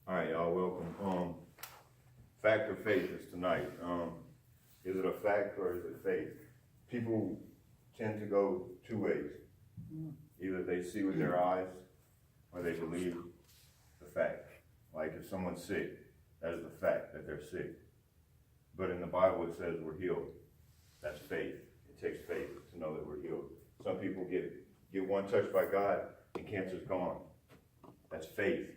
All right, y'all, welcome. Fact or faith is tonight. Is it a fact or is it faith? People tend to go two ways. Either they see with their eyes or they believe the fact. Like if someone's sick, that is the fact that they're sick. But in the Bible it says we're healed. That's faith. It takes faith to know that we're healed. Some people get one touch by God and cancer's gone. That's faith.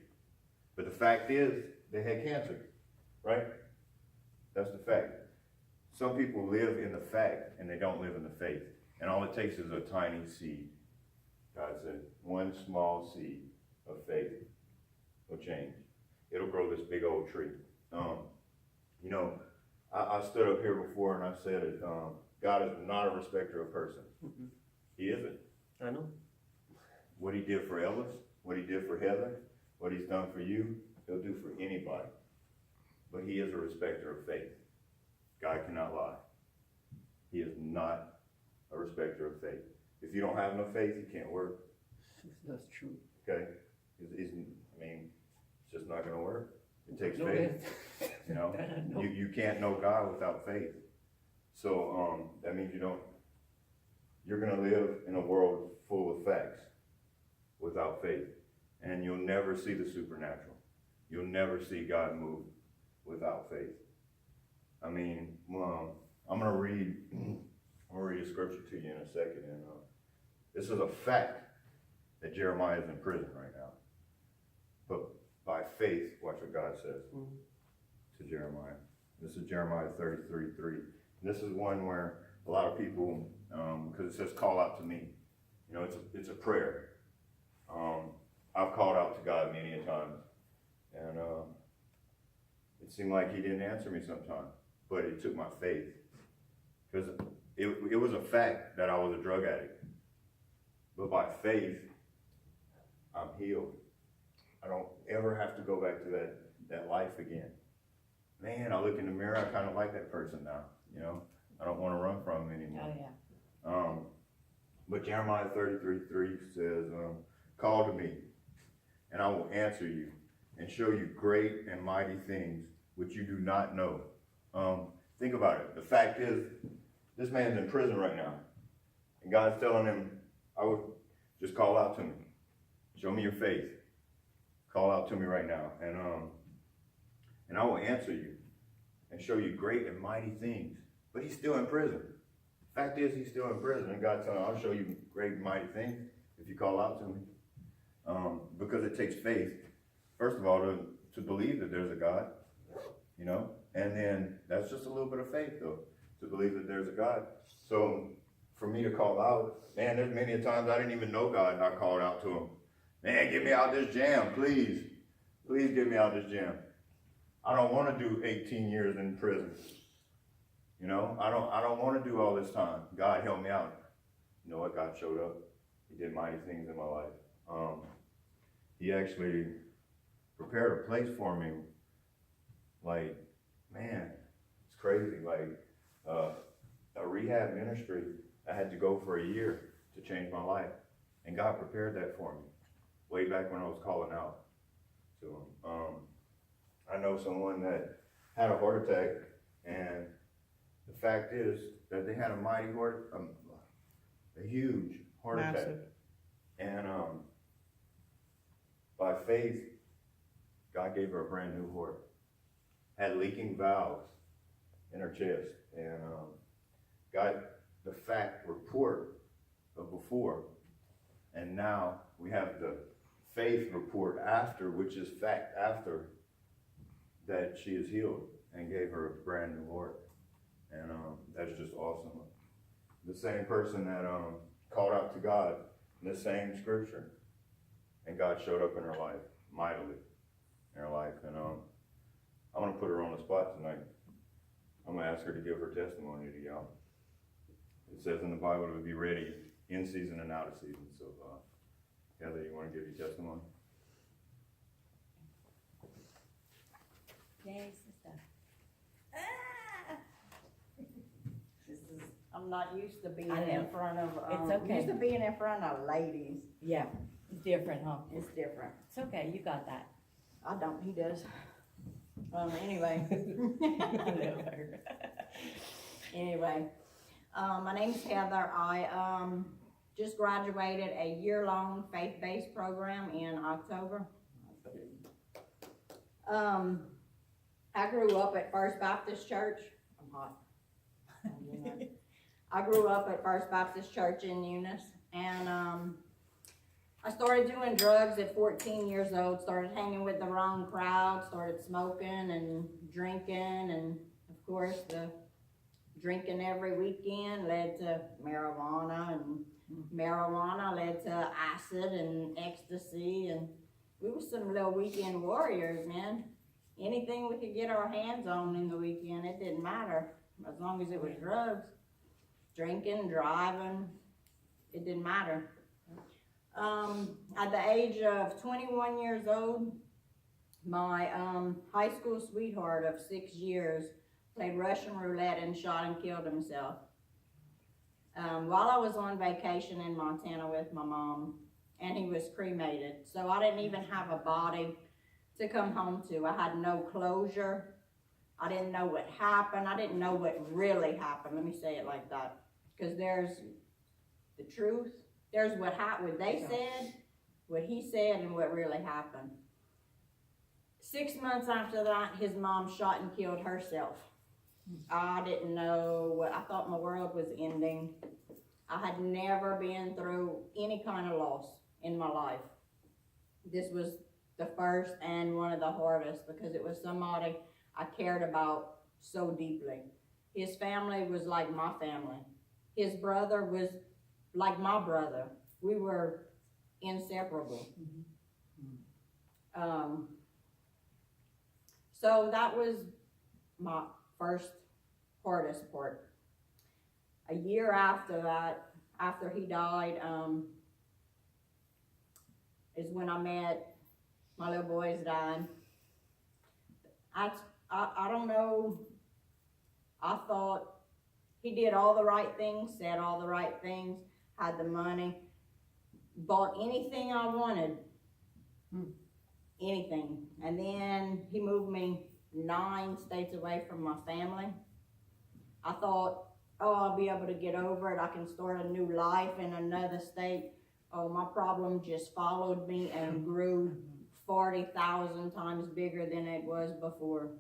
But the fact is, they had cancer, right? That's the fact. Some people live in the fact and they don't live in the faith. And all it takes is a tiny seed. God said, one small seed of faith will change. It'll grow this big old tree. I stood up here before and I said it, God is not a respecter of persons. He isn't. I know. What he did for Ellis, what he did for Heather, what he's done for you, he'll do for anybody. But he is a respecter of faith. God cannot lie. He is not a respecter of faith. If you don't have no faith, you can't work. That's true. Okay? It's just not going to work. It takes faith. You know, you can't know God without faith. So that means you're going to live in a world full of facts without faith. And you'll never see the supernatural. You'll never see God move without faith. I'm gonna read a scripture to you in a second, and this is a fact that Jeremiah is in prison right now. But by faith, watch what God says to Jeremiah. This is Jeremiah 33:3. This is one where a lot of people, because it says call out to me. It's a prayer. I've called out to God many a time, and it seemed like he didn't answer me sometimes, but it took my faith, because it was a fact that I was a drug addict, but by faith, I'm healed. I don't ever have to go back to that life again. Man, I look in the mirror, I kind of like that person now, I don't want to run from him anymore. Oh, yeah. But Jeremiah 33:3 says, call to me, and I will answer you and show you great and mighty things which you do not know. Think about it. The fact is, this man's in prison right now. And God's telling him, I would just call out to me. Show me your faith. Call out to me right now. And I will answer you and show you great and mighty things. But he's still in prison. Fact is, he's still in prison. And God's telling him, I'll show you great and mighty things if you call out to me. Because it takes faith, first of all, to believe that there's a God, and then that's just a little bit of faith, though, to believe that there's a God. So for me to call out, man, there's many times I didn't even know God, and I called out to him, man, get me out this jam, please. Please get me out this jam. I don't want to do 18 years in prison. I don't want to do all this time. God, help me out. You know what? God showed up. He did mighty things in my life. He actually prepared a place for me. Like, man, it's crazy. Like, a rehab ministry, I had to go for a year to change my life. And God prepared that for me way back when I was calling out to him. I know someone that had a heart attack, and the fact is that they had a huge heart attack. And by faith, God gave her a brand new heart. Had leaking valves in her chest, and got the fact report of before, and now we have the faith report after, which is fact after, that she is healed, and gave her a brand new heart. And that's just awesome. The same person that called out to God in the same scripture, and God showed up in her life mightily in her life. And I'm gonna put her on the spot tonight. I'm gonna ask her to give her testimony to y'all. It says in the Bible to be ready in season and out of season. So Heather, you want to give your testimony? Yay, sister. I'm not used to being I know. in front of, It's okay. used to being in front of ladies. Yeah, it's different, huh? It's different. It's okay, you got that. I don't, he does. Anyway. Anyway, my name's Heather. I, just graduated a year-long faith-based program in October. I grew up at First Baptist Church. I'm hot. I grew up at First Baptist Church in Eunice, and I started doing drugs at 14 years old, started hanging with the wrong crowd, started smoking and drinking, and of course the drinking every weekend led to marijuana, and marijuana led to acid and ecstasy, and we were some little weekend warriors, man. Anything we could get our hands on in the weekend, it didn't matter, as long as it was drugs. Drinking, driving, it didn't matter. At the age of 21 years old, my high school sweetheart of 6 years played Russian roulette and shot and killed himself. While I was on vacation in Montana with my mom, and he was cremated. So I didn't even have a body to come home to. I had no closure. I didn't know what happened. I didn't know what really happened. Let me say it like that. Because there's the truth. There's what they said, what he said, and what really happened. 6 months after that, his mom shot and killed herself. I didn't know I thought my world was ending. I had never been through any kind of loss in my life. This was the first and one of the hardest, because it was somebody I cared about so deeply. His family was like my family. His brother was like my brother. We were inseparable. So that was my first hardest part. A year after that, after he died, is when I met my little boy's dad. I don't know, I thought he did all the right things, said all the right things, had the money, bought anything I wanted, anything. And then he moved me 9 states away from my family. I thought, oh, I'll be able to get over it. I can start a new life in another state. Oh, my problem just followed me and grew 40,000 times bigger than it was before.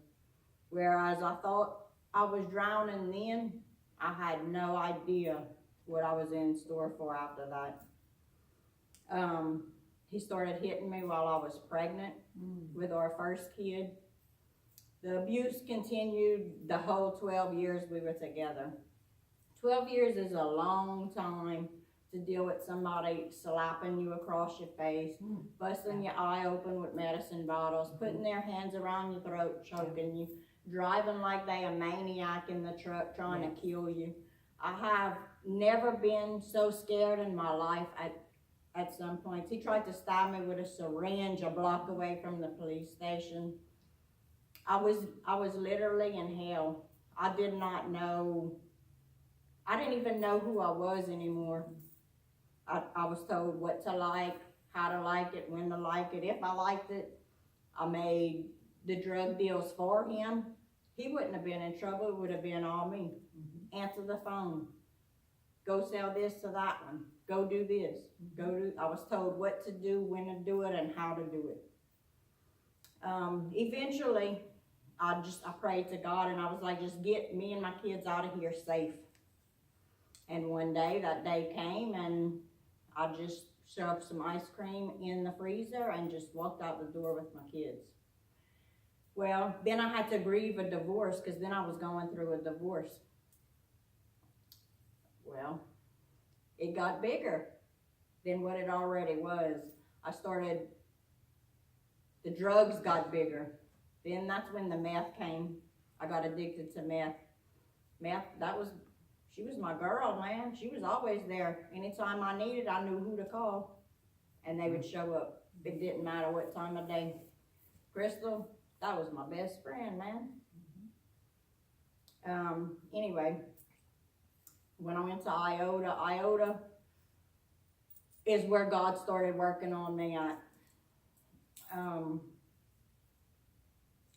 Whereas I thought I was drowning then, I had no idea what I was in store for after that. He started hitting me while I was pregnant with our first kid. The abuse continued the whole 12 years we were together. 12 years is a long time to deal with somebody slapping you across your face, busting your eye open with medicine bottles, putting their hands around your throat, choking you, driving like they a maniac in the truck trying to kill you. I have never been so scared in my life at some points. He tried to stab me with a syringe a block away from the police station. I was literally in hell. I did not know, I didn't even know who I was anymore. I was told what to like, how to like it, when to like it. If I liked it, I made the drug deals for him. He wouldn't have been in trouble, it would have been all me. Answer the phone. Go sell this to that one. Go do this. I was told what to do, when to do it, and how to do it. Eventually, I prayed to God, and I was like, just get me and my kids out of here safe. And one day, that day came, and I just shoved some ice cream in the freezer and just walked out the door with my kids. Well, then I had to grieve a divorce, because then I was going through a divorce. Well, it got bigger than what it already was. The drugs got bigger. Then that's when the meth came. I got addicted to meth. She was my girl, man. She was always there. Anytime I needed, I knew who to call, and they would show up. It didn't matter what time of day. Crystal, that was my best friend, man. Anyway, when I went to Iota is where God started working on me at.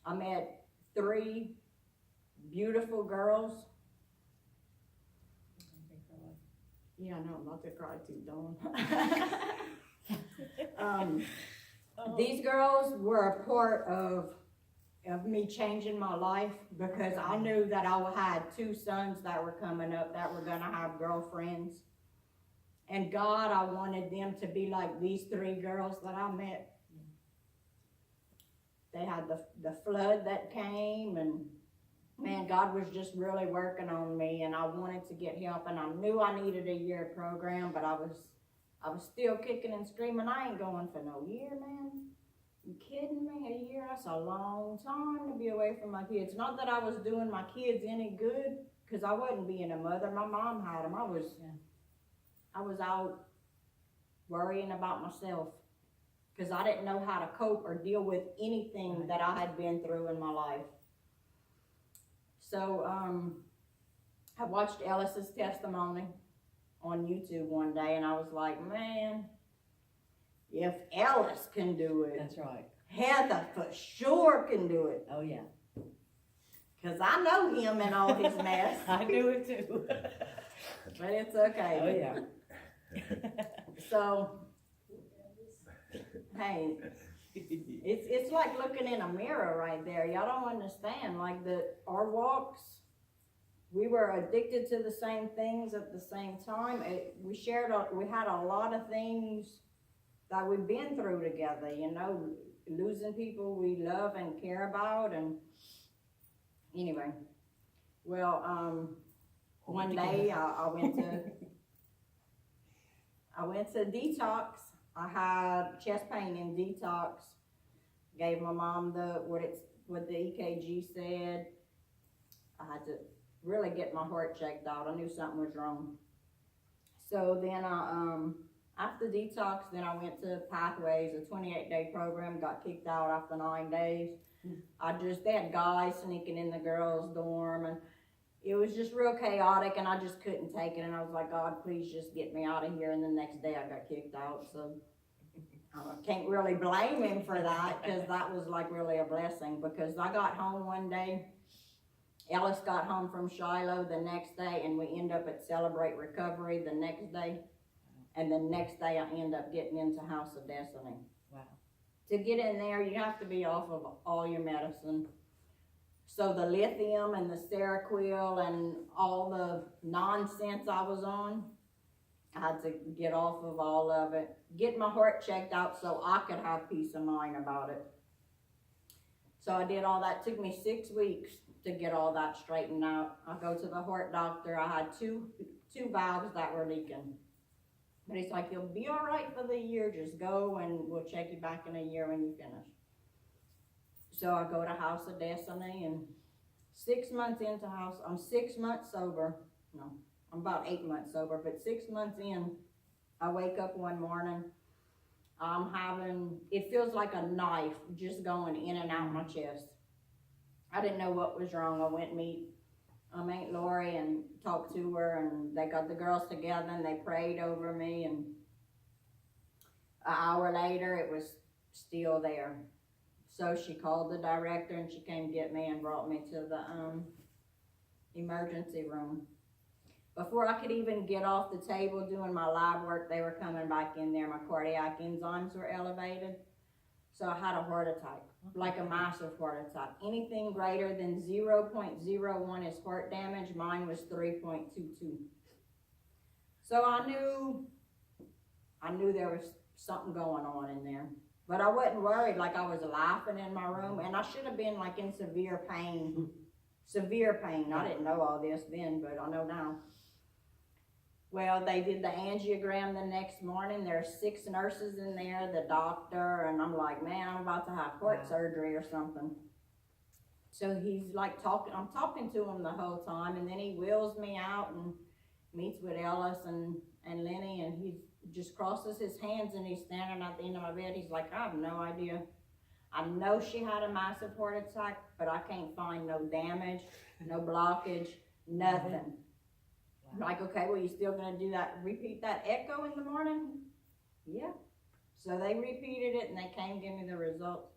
I met 3 beautiful girls. Yeah, I know, I'm about to cry too, Dawn. These girls were a part of me changing my life, because I knew that I had 2 sons that were coming up that were gonna have girlfriends. And God, I wanted them to be like these 3 girls that I met. They had the flood that came, and man, God was just really working on me, and I wanted to get help, and I knew I needed a year program, but I was still kicking and screaming. I ain't going for no year, man. You kidding me? A year? That's a long time to be away from my kids. Not that I was doing my kids any good, because I wasn't being a mother. My mom had them. I was out worrying about myself, because I didn't know how to cope or deal with anything that I had been through in my life. So I watched Ellis's testimony on YouTube one day, and I was like, man, if Ellis can do it, That's right. Heather for sure can do it. Oh, yeah. Because I know him and all his mess. I do it too. But it's okay. Oh, yeah. So, hey, it's like looking in a mirror right there. Y'all don't understand. Like our walks, we were addicted to the same things at the same time. We had a lot of things that we've been through together, you know, losing people we love and care about. And anyway, well, one day I went to detox. I had chest pain in detox. Gave my mom what the EKG said. I had to really get my heart checked out. I knew something was wrong. So then after detox, then I went to Pathways, a 28-day program, got kicked out after 9 days. They had guys sneaking in the girls' dorm, and it was just real chaotic, and I just couldn't take it, and I was like, God, please just get me out of here. And the next day I got kicked out, so I can't really blame him for that, because that was like really a blessing. Because I got home one day, Ellis got home from Shiloh the next day, and we end up at Celebrate Recovery the next day. And the next day I end up getting into House of Destiny. Wow. To get in there, you have to be off of all your medicine. So the lithium and the Seroquel and all the nonsense I was on, I had to get off of all of it. Get my heart checked out so I could have peace of mind about it. So I did all that. It took me 6 weeks to get all that straightened out. I go to the heart doctor. I had two valves that were leaking. But he's like, you'll be all right for the year. Just go and we'll check you back in a year when you finish. So I go to House of Destiny, and 6 months into I'm 6 months sober. No, I'm about 8 months sober, but 6 months in, I wake up one morning. It feels like a knife just going in and out my chest. I didn't know what was wrong. I went and meet Aunt Lori and talked to her, and they got the girls together and they prayed over me, and an hour later it was still there. So she called the director, and she came get me and brought me to the emergency room. Before I could even get off the table doing my lab work, they were coming back in there. My cardiac enzymes were elevated. So I had a heart attack, like a massive heart attack. Anything greater than 0.01 is heart damage. Mine was 3.22. So I knew there was something going on in there. But I wasn't worried, like I was laughing in my room, and I should have been like in severe pain. Severe pain. I didn't know all this then, but I know now. Well, they did the angiogram the next morning. There's 6 nurses in there, the doctor, and I'm like, man, I'm about to have heart surgery or something. So he's like I'm talking to him the whole time, and then he wheels me out and meets with Ellis and Lenny, and he just crosses his hands, and he's standing at the end of my bed. He's like, I have no idea. I know she had a massive heart attack, but I can't find no damage, no blockage, nothing. I'm like, okay, well, you still gonna do that, repeat that echo in the morning? Yeah. So they repeated it, and they came give me the results.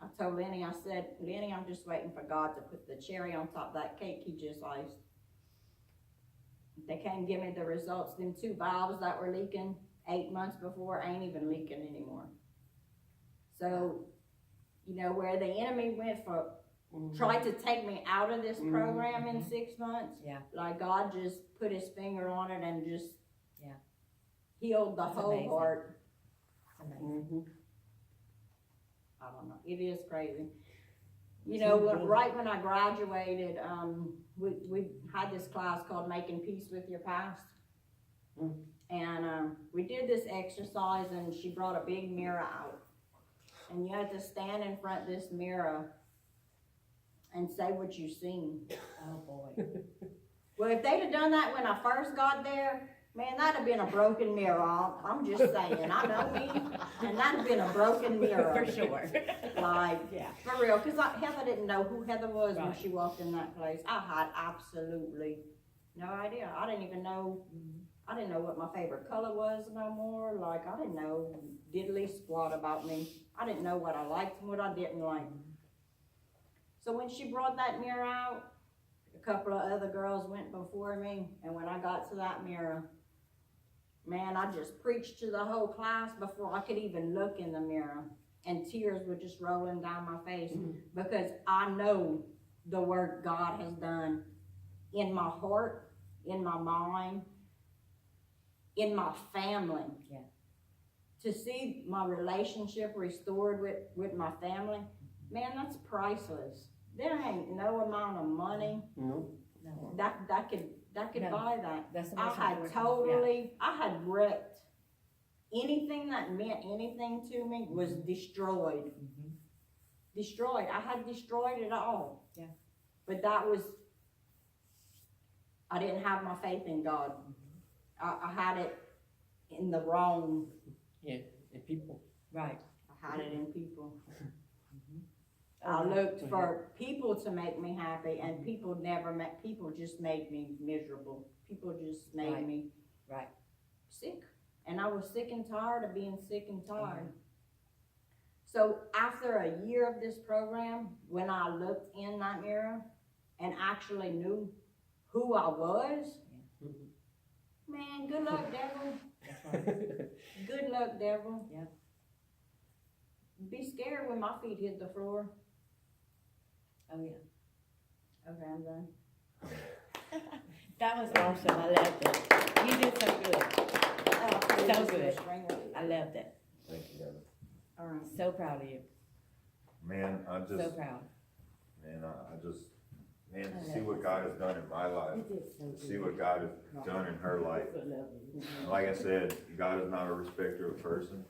I told Lenny, I said, Lenny, I'm just waiting for God to put the cherry on top of that cake he just iced. They came give me the results. Them 2 valves that were leaking 8 months before ain't even leaking anymore. So, you know, where the enemy went for, tried to take me out of this program in 6 months. Yeah. Like God just put his finger on it and just Yeah. healed the That's whole amazing. heart. It's amazing. I don't know. It is crazy. You know, right when I graduated, we had this class called Making Peace with Your Past. And we did this exercise, and she brought a big mirror out. And you had to stand in front of this mirror and say what you seen. Oh, boy. Well, if they'd have done that when I first got there, man, that'd have been a broken mirror. I'm just saying, I know me, and that'd have been a broken mirror. For sure. Like, Yeah. for real, because Heather didn't know who Heather was when Right. she walked in that place. I had absolutely no idea. I didn't even know, I didn't know what my favorite color was no more. Like, I didn't know diddly squat about me. I didn't know what I liked and what I didn't like. So when she brought that mirror out, a couple of other girls went before me, and when I got to that mirror, man, I just preached to the whole class before I could even look in the mirror, and tears were just rolling down my face because I know the work God has done in my heart, in my mind, in my family. Yeah. To see my relationship restored with my family, man, that's priceless. There ain't no amount of money No. No. that could No. buy that. That's the I most had important. totally, I had wrecked anything that meant anything to me was destroyed. Mhm. Destroyed. I had destroyed it all. Yeah. But that was, I didn't have my faith in God. I had it in the wrong, Yeah, the people. Right. I had it in people. Oh, I yeah. looked for people to make me happy, and people never met, people just made me miserable. People just made Right. me Right. sick. And I was sick and tired of being sick and tired. So after a year of this program, when I looked in that mirror and actually knew who I was, man, good luck, devil. That's right. Good luck, devil. Yeah. Be scared when my feet hit the floor. Oh, yeah. Okay, I'm done. That was awesome. I loved it. You did so good. Oh, So please, good. Miss Ringler. I loved it. Thank you, Heather. All right. So proud of you. Man, I So just, proud. man, I just, man, to see what God has done in my life, You did so to see good. what God has done in her life. And like I said, God is not a respecter of person.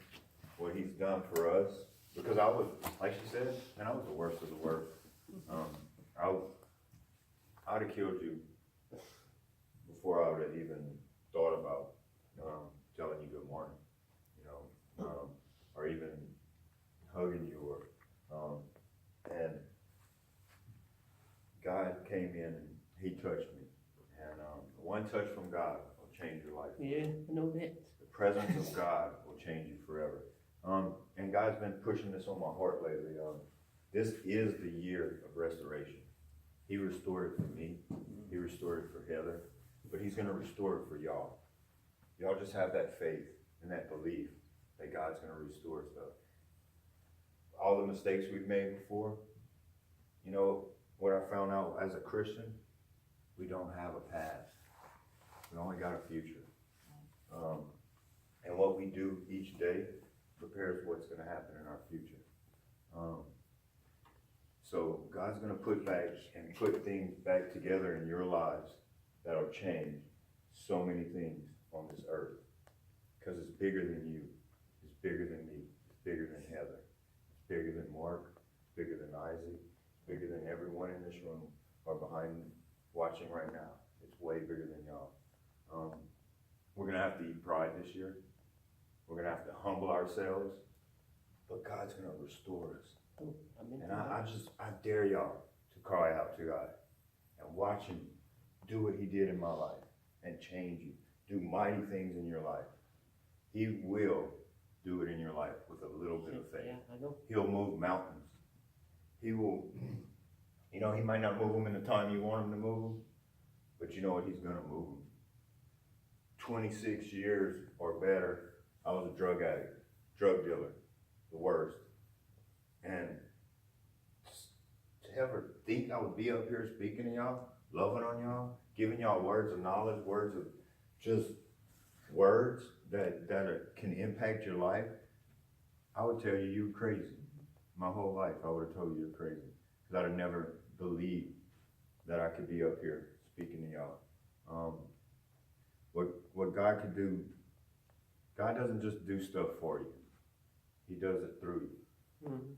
What he's done for us, because I was, like she said, man, I was the worst of the worst. I'd have killed you before I would have even thought about, telling you good morning, or even hugging you, and God came in and he touched me. And, one touch from God will change your life. Yeah, I know that. The presence of God will change you forever. And God's been pushing this on my heart lately. This is the year of restoration. He restored it for me. He restored it for Heather. But he's going to restore it for y'all. Y'all just have that faith and that belief that God's going to restore stuff. All the mistakes we've made before, you know, what I found out as a Christian, we don't have a past. We only got a future. And what we do each day prepares what's going to happen in our future. So God's going to put things back together in your lives that'll change so many things on this earth. Because it's bigger than you. It's bigger than me. It's bigger than Heather. It's bigger than Mark. It's bigger than Isaac. It's bigger than everyone in this room or behind watching right now. It's way bigger than y'all. We're going to have to eat pride this year. We're going to have to humble ourselves. But God's going to restore us. And I dare y'all to cry out to God and watch him do what he did in my life and change you. Do mighty things in your life. He will do it in your life with a little bit of faith. Yeah, I know. He'll move mountains he will, you know, he might not move them in the time you want him to move them, but you know what, he's gonna move them. 26 years or better, I was a drug addict, drug dealer, the worst. And to ever think I would be up here speaking to y'all, loving on y'all, giving y'all words of knowledge, words of just words that can impact your life, I would tell you you're crazy. My whole life I would have told you you're crazy. Because I'd have never believed that I could be up here speaking to y'all. What God can do, God doesn't just do stuff for you. He does it through you. Mhm.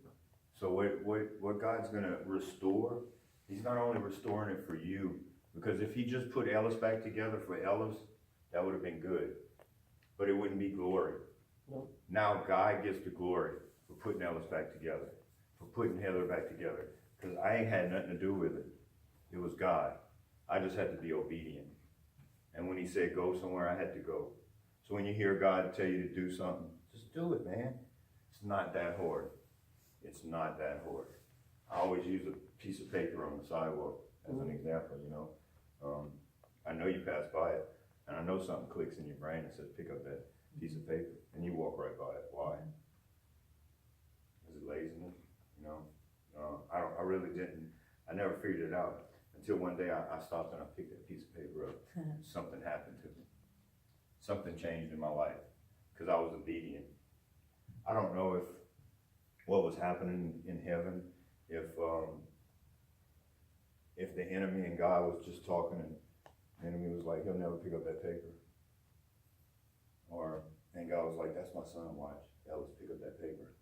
So what God's gonna restore, he's not only restoring it for you, because if he just put Ellis back together for Ellis, that would have been good. But it wouldn't be glory. No. Now God gets the glory for putting Ellis back together, for putting Heather back together. Because I ain't had nothing to do with it. It was God. I just had to be obedient. And when he said go somewhere, I had to go. So when you hear God tell you to do something, just do it, man. It's not that hard. It's not that hard. I always use a piece of paper on the sidewalk as an example, you know. I know you pass by it, and I know something clicks in your brain that says pick up that piece of paper, and you walk right by it. Why? Is it laziness? You know, I really didn't. I never figured it out until one day I stopped and I picked that piece of paper up. Something happened to me. Something changed in my life because I was obedient. I don't know if what was happening in heaven, if the enemy and God was just talking and the enemy was like, he'll never pick up that paper. And God was like, that's my son, watch. Ellis, pick up that paper.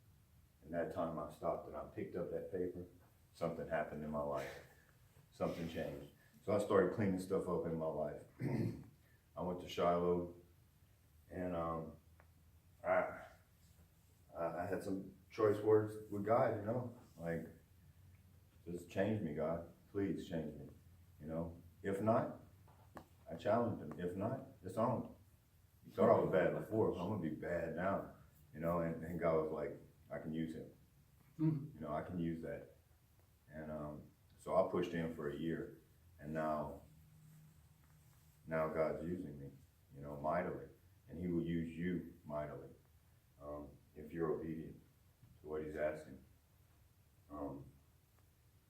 And that time I stopped and I picked up that paper, something happened in my life. Something changed. So I started cleaning stuff up in my life. I went to Shiloh and I had some choice words with God, you know, like, just change me, God. Please change me, you know. If not, I challenged him. If not, it's on. You thought I was bad before, I'm gonna be bad now, you know, and God was like, I can use him. You know, I can use that. And so I pushed in for a year, and now God's using me, you know, mightily, and he will use you mightily, if you're obedient to what he's asking.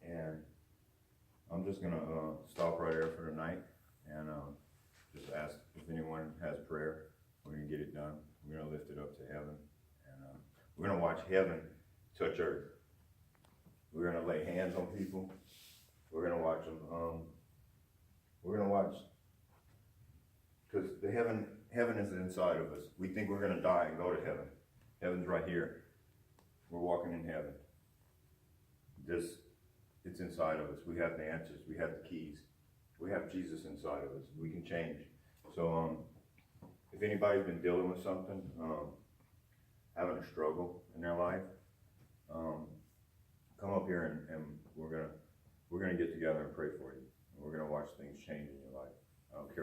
And I'm just gonna stop right there for tonight, and just ask if anyone has prayer. We're gonna get it done. We're gonna lift it up to heaven, and we're gonna watch heaven touch earth. We're gonna lay hands on people. We're gonna watch them. We're gonna watch, because the heaven is inside of us. We think we're gonna die and go to heaven. Heaven's right here. We're walking in heaven. It's inside of us. We have the answers. We have the keys. We have Jesus inside of us. We can change. So if anybody's been dealing with something, having a struggle in their life, come up here and we're gonna get together and pray for you. And we're gonna watch things change in your life. I don't care.